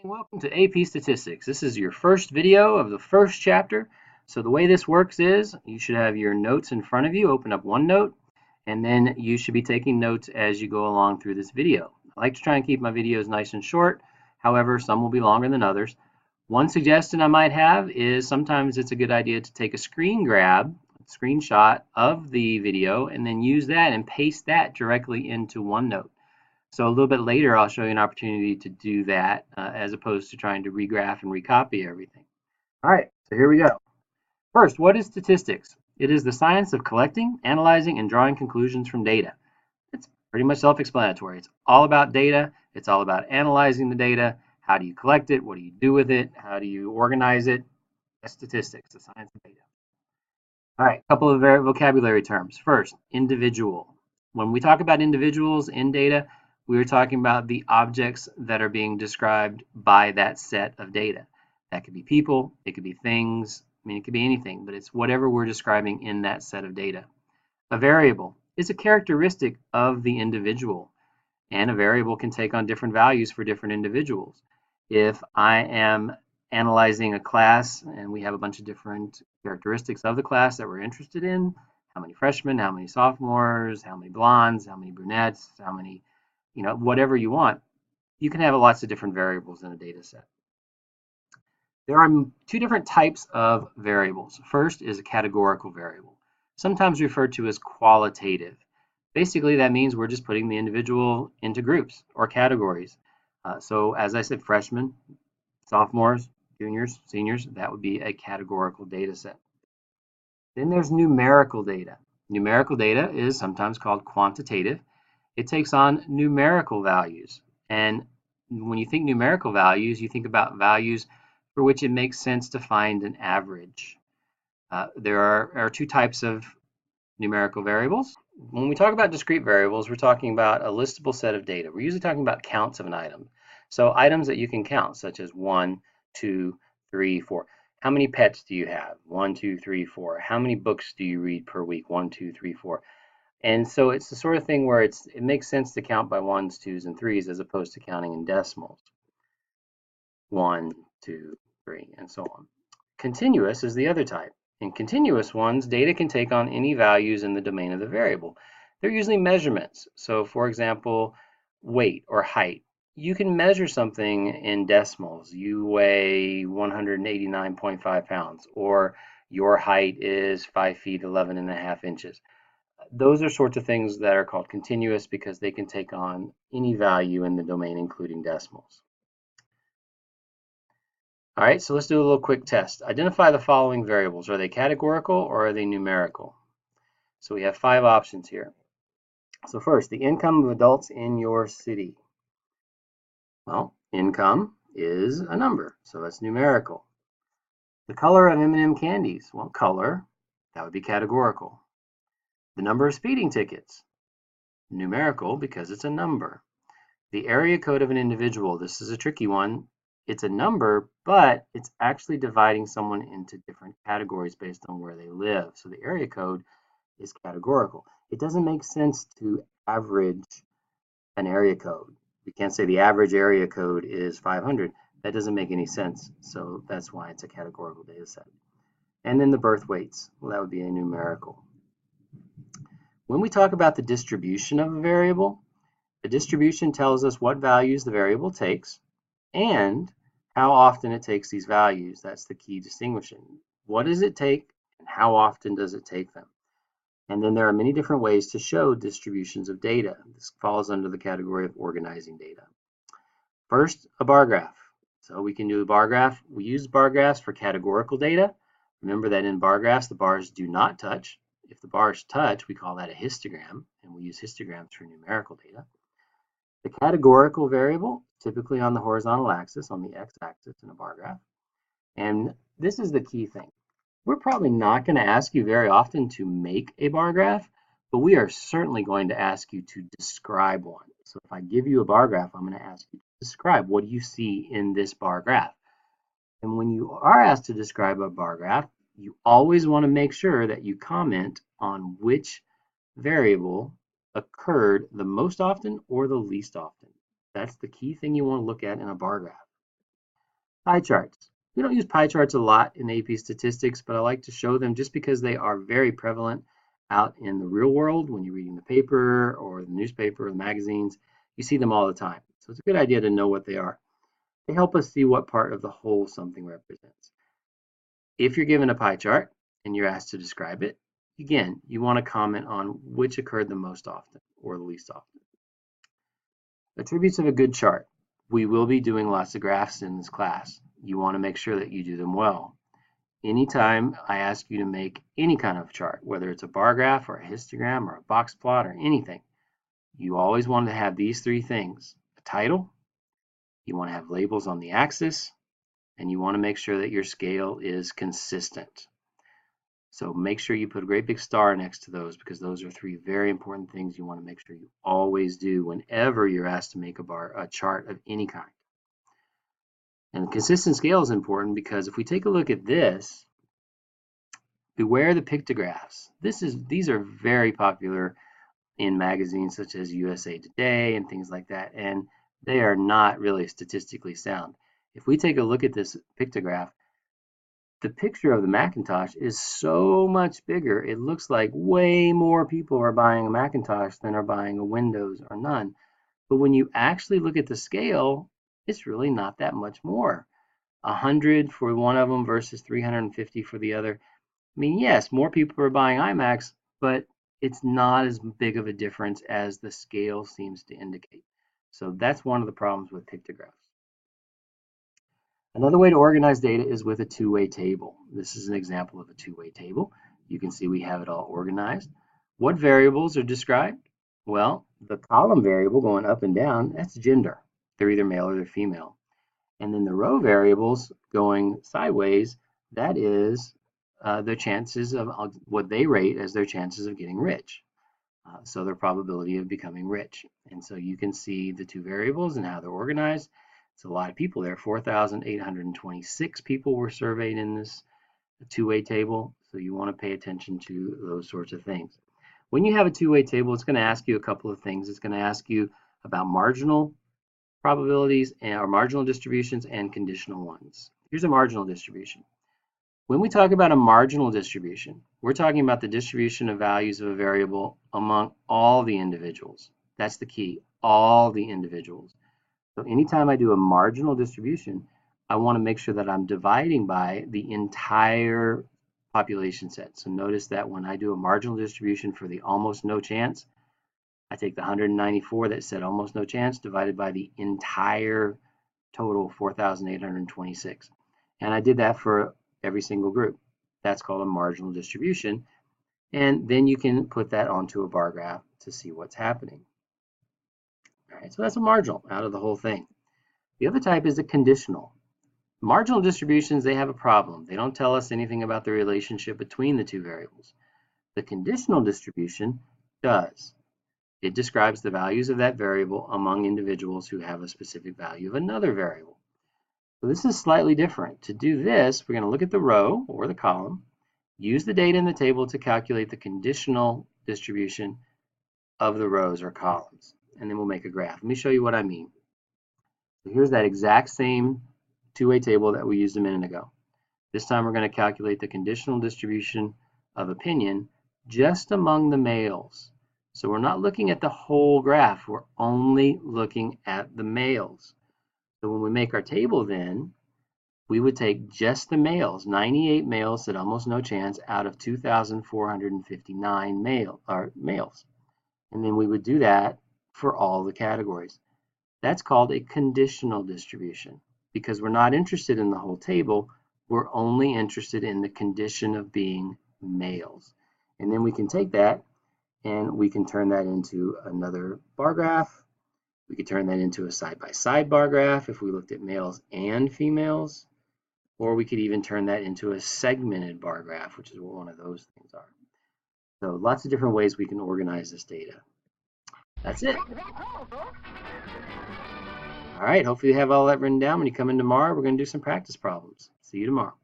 And welcome to AP Statistics. This is your first video of the first chapter. So the way this works is you should have your notes in front of you, open up OneNote, and then you should be taking notes as you go along through this video. I like to try and keep my videos nice and short. However, some will be longer than others. One suggestion I might have is sometimes it's a good idea to take a screenshot of the video, and then use that and paste that directly into OneNote. So a little bit later, I'll show you an opportunity to do that as opposed to trying to regraph and recopy everything. All right, so here we go. First, what is statistics? It is the science of collecting, analyzing, and drawing conclusions from data. It's pretty much self-explanatory. It's all about data. It's all about analyzing the data. How do you collect it? What do you do with it? How do you organize it? That's statistics, the science of data. All right, a couple of vocabulary terms. First, individual. When we talk about individuals in data, we are talking about the objects that are being described by that set of data. That could be people, it could be things, it could be anything, but it's whatever we're describing in that set of data. A variable is a characteristic of the individual, and a variable can take on different values for different individuals. If I am analyzing a class and we have a bunch of different characteristics of the class that we're interested in, how many freshmen, how many sophomores, how many blondes, how many brunettes, how many whatever you want, you can have lots of different variables in a data set. There are two different types of variables. First is a categorical variable, sometimes referred to as qualitative. Basically, that means we're just putting the individual into groups or categories. So as I said, freshmen, sophomores, juniors, seniors, that would be a categorical data set. Then there's numerical data. Numerical data is sometimes called quantitative. It takes on numerical values. And when you think numerical values, you think about values for which it makes sense to find an average. There are two types of numerical variables. When we talk about discrete variables, we're talking about a listable set of data. We're usually talking about counts of an item. So items that you can count, such as 1, 2, 3, 4. How many pets do you have? 1, 2, 3, 4. How many books do you read per week? 1, 2, 3, 4. And so it's the sort of thing where it makes sense to count by ones, twos, and threes as opposed to counting in decimals. 1, 2, 3, and so on. Continuous is the other type. In continuous ones, data can take on any values in the domain of the variable. They're usually measurements. So for example, weight or height. You can measure something in decimals. You weigh 189.5 pounds, or your height is 5 feet 11 and a half inches. Those are sorts of things that are called continuous because they can take on any value in the domain, including decimals. All right, so let's do a little quick test. Identify the following variables. Are they categorical or are they numerical? So we have 5 options here. So first, the income of adults in your city. Well, income is a number, so that's numerical. The color of M&M candies. Well, color, that would be categorical. The number of speeding tickets, numerical because it's a number. The area code of an individual, this is a tricky one. It's a number, but it's actually dividing someone into different categories based on where they live. So the area code is categorical. It doesn't make sense to average an area code. We can't say the average area code is 500. That doesn't make any sense. So that's why it's a categorical data set. And then the birth weights, well, that would be a numerical. When we talk about the distribution of a variable, the distribution tells us what values the variable takes and how often it takes these values. That's the key distinguishing. What does it take and how often does it take them? And then there are many different ways to show distributions of data. This falls under the category of organizing data. First, a bar graph. So we can do a bar graph. We use bar graphs for categorical data. Remember that in bar graphs, the bars do not touch. If the bars touch, we call that a histogram, and we use histograms for numerical data. The categorical variable, typically on the horizontal axis, on the x-axis in a bar graph. And this is the key thing. We're probably not going to ask you very often to make a bar graph, but we are certainly going to ask you to describe one. So if I give you a bar graph, I'm going to ask you to describe what do you see in this bar graph. And when you are asked to describe a bar graph, you always want to make sure that you comment on which variable occurred the most often or the least often. That's the key thing you want to look at in a bar graph. Pie charts. We don't use pie charts a lot in AP statistics, but I like to show them just because they are very prevalent out in the real world. When you're reading the paper or the newspaper or the magazines, you see them all the time. So it's a good idea to know what they are. They help us see what part of the whole something represents. If you're given a pie chart and you're asked to describe it, again, you want to comment on which occurred the most often or the least often. Attributes of a good chart. We will be doing lots of graphs in this class. You want to make sure that you do them well. Anytime I ask you to make any kind of chart, whether it's a bar graph or a histogram or a box plot or anything, you always want to have these three things: a title, you want to have labels on the axis, and you want to make sure that your scale is consistent. So make sure you put a great big star next to those, because those are three very important things you want to make sure you always do whenever you're asked to make a chart of any kind. And consistent scale is important because if we take a look at this, beware the pictographs. These are very popular in magazines such as USA Today and things like that, and they are not really statistically sound. If we take a look at this pictograph, the picture of the Macintosh is so much bigger. It looks like way more people are buying a Macintosh than are buying a Windows or none. But when you actually look at the scale, it's really not that much more. 100 for one of them versus 350 for the other. I mean, yes, more people are buying iMacs, but it's not as big of a difference as the scale seems to indicate. So that's one of the problems with pictographs. Another way to organize data is with a two-way table. This is an example of a two-way table. You can see we have it all organized. What variables are described? Well, the column variable going up and down, that's gender. They're either male or they're female. And then the row variables going sideways, that is their chances of what they rate as their chances of getting rich. So their probability of becoming rich. And so you can see the two variables and how they're organized. It's a lot of people there. 4,826 people were surveyed in this two-way table. So you want to pay attention to those sorts of things. When you have a two-way table, it's going to ask you a couple of things. It's going to ask you about marginal probabilities or marginal distributions and conditional ones. Here's a marginal distribution. When we talk about a marginal distribution, we're talking about the distribution of values of a variable among all the individuals. That's the key, all the individuals. So anytime I do a marginal distribution, I want to make sure that I'm dividing by the entire population set. So notice that when I do a marginal distribution for the almost no chance, I take the 194 that said almost no chance divided by the entire total 4,826. And I did that for every single group. That's called a marginal distribution. And then you can put that onto a bar graph to see what's happening. All right, so that's a marginal out of the whole thing. The other type is a conditional. Marginal distributions, they have a problem. They don't tell us anything about the relationship between the two variables. The conditional distribution does. It describes the values of that variable among individuals who have a specific value of another variable. So this is slightly different. To do this, we're going to look at the row or the column, use the data in the table to calculate the conditional distribution of the rows or columns, and then we'll make a graph. Let me show you what I mean. So here's that exact same two-way table that we used a minute ago. This time we're going to calculate the conditional distribution of opinion just among the males. So we're not looking at the whole graph, we're only looking at the males. So when we make our table then, we would take just the males, 98 males said almost no chance out of 2,459 males. And then we would do that for all the categories. That's called a conditional distribution because we're not interested in the whole table, we're only interested in the condition of being males. And then we can take that and we can turn that into another bar graph. We could turn that into a side-by-side bar graph if we looked at males and females, or we could even turn that into a segmented bar graph, which is what one of those things are. So lots of different ways we can organize this data. That's it. All right, hopefully you have all that written down. When you come in tomorrow, we're going to do some practice problems. See you tomorrow.